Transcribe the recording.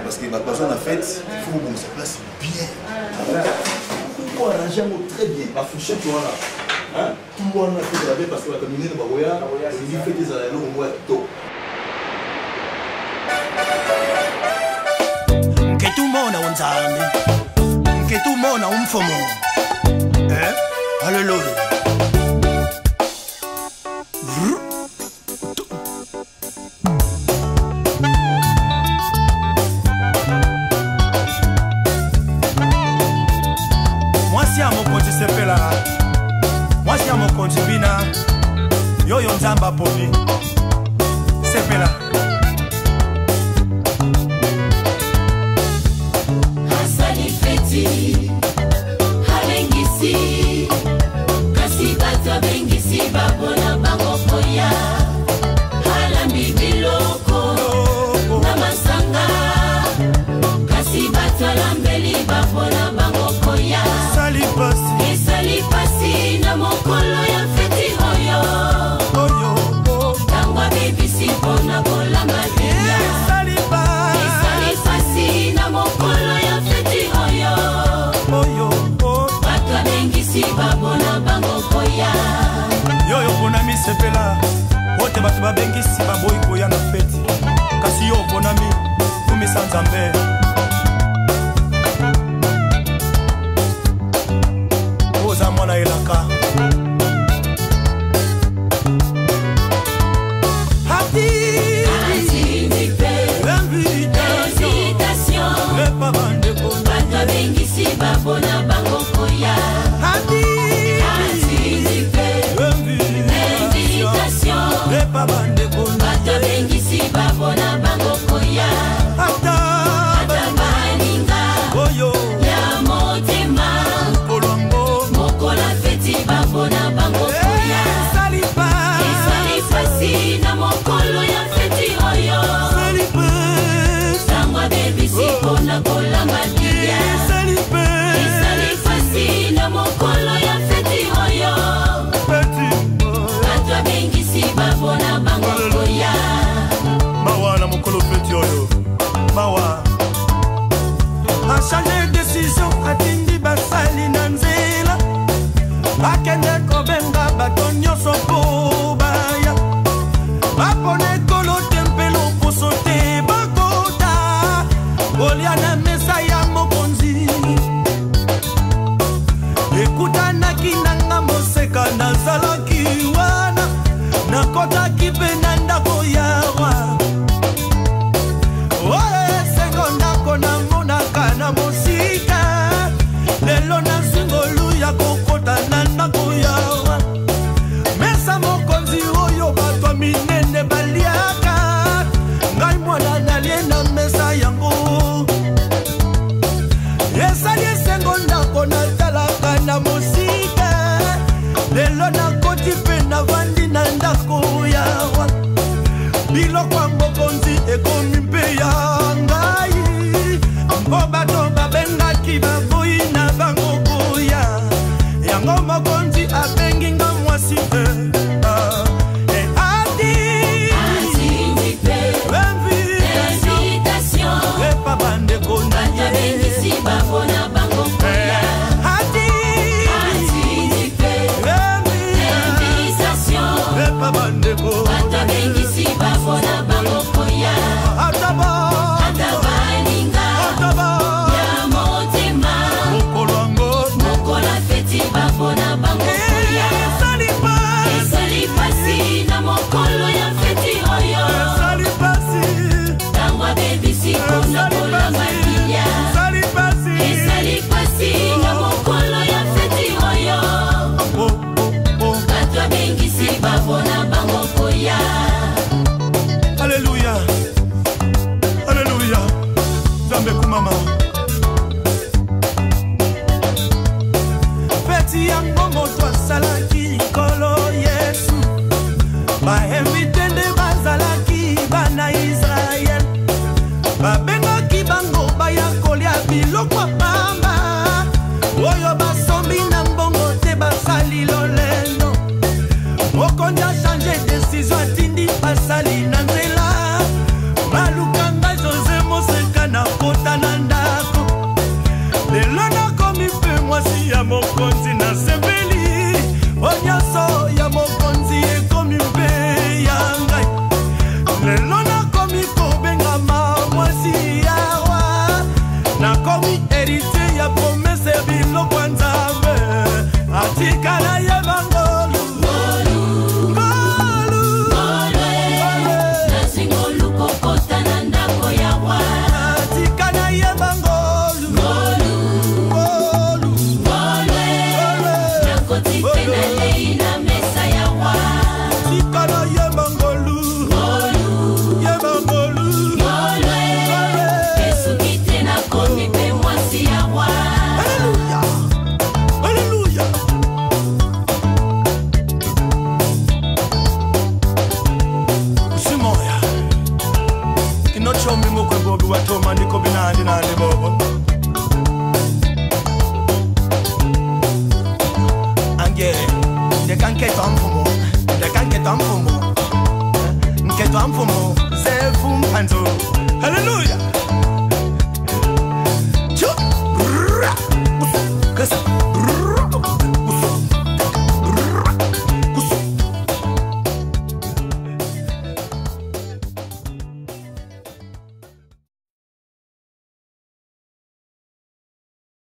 parce que ma personne en fait, il faut que ça place bien. Il faut arranger un mot très bien. La fourchette, tu vois là. Hein? Tout le monde a fait de la vie parce que la communauté de Baboya, il fait des années au moins tôt. Que tout le monde a un zami, que tout le monde a un fomo. Hein? Alléluia. Moi si à mon compte c'est là. Moi si à mon compte bina. Yo yo nzamba poli. C'est là. Halengisi kasi bato bengisi babona bango koya halambi biloko na masanga kasi bato lambeli babona bango koya esali pasi na mokolo ya feti oyo tango abebisi mpona kolamba bina esali pasi na mokolo ya feti oyo bato abengisi babona bango koya yoyo bonami sepela ote bato babengisi baboyi koya na feti kasi yo bonami kumisa nzambe oza mwana elaka bato abengisi babona bango koya bato abengisi babona bango koya ata baninga ya motema mokola feti babona bango koya esali pasi na mokolo ya feti oyo tango abebisi mpona kolamba bibia esali pasi na mokolo ya feti oyo bato abengisi babona bango koya mawa na mokolo feti oyo mawa achange décision atindi basali na nzela bakende kobenga bato nyonso po baya bapone kolo tempelo poso te bakota kolia na mesa ya mokonzi ekutanaki nanga moseka nazalaki wana nakotaki mpe na ndako yawa sengo ndako namonaka na mosika lelo na zingolu ya kokota na ndako yawa mesa mokonzi oyo bato minene baliaka ngai mwana nalie na mesa yango esali esengo ndako natalaka na mosika lelo nakoti mpe navandi na ndako yawa biloko ya mokonzi ekomi mpe ya ngai mpo bato babengaki baboyi na bango koya yango mokonzi abengi nga mwasi te babona bango koya bato abengisi babona bango koya ata baninga ya motema mokola feti babona bango koya esali pasi na mokolo ya feti oyo tango abebisi mpona kolamba bibia esali pasi na mokolo ya feti oyo bato abengisi babona bango koya Alléluia Alléluia Zambe kumama feti yango moto asalaki kolo Yesu bainvite nde bazalaki bana Israel babengaki bango baya kolia biloko pamba oyo basombi na mbongo te basali lolendo mokonzi achange décision atindi basali na nzela balukanga José Moseka na nakomi héritier ya promese biloko nzambe atikala ye bangolu Hallelujah.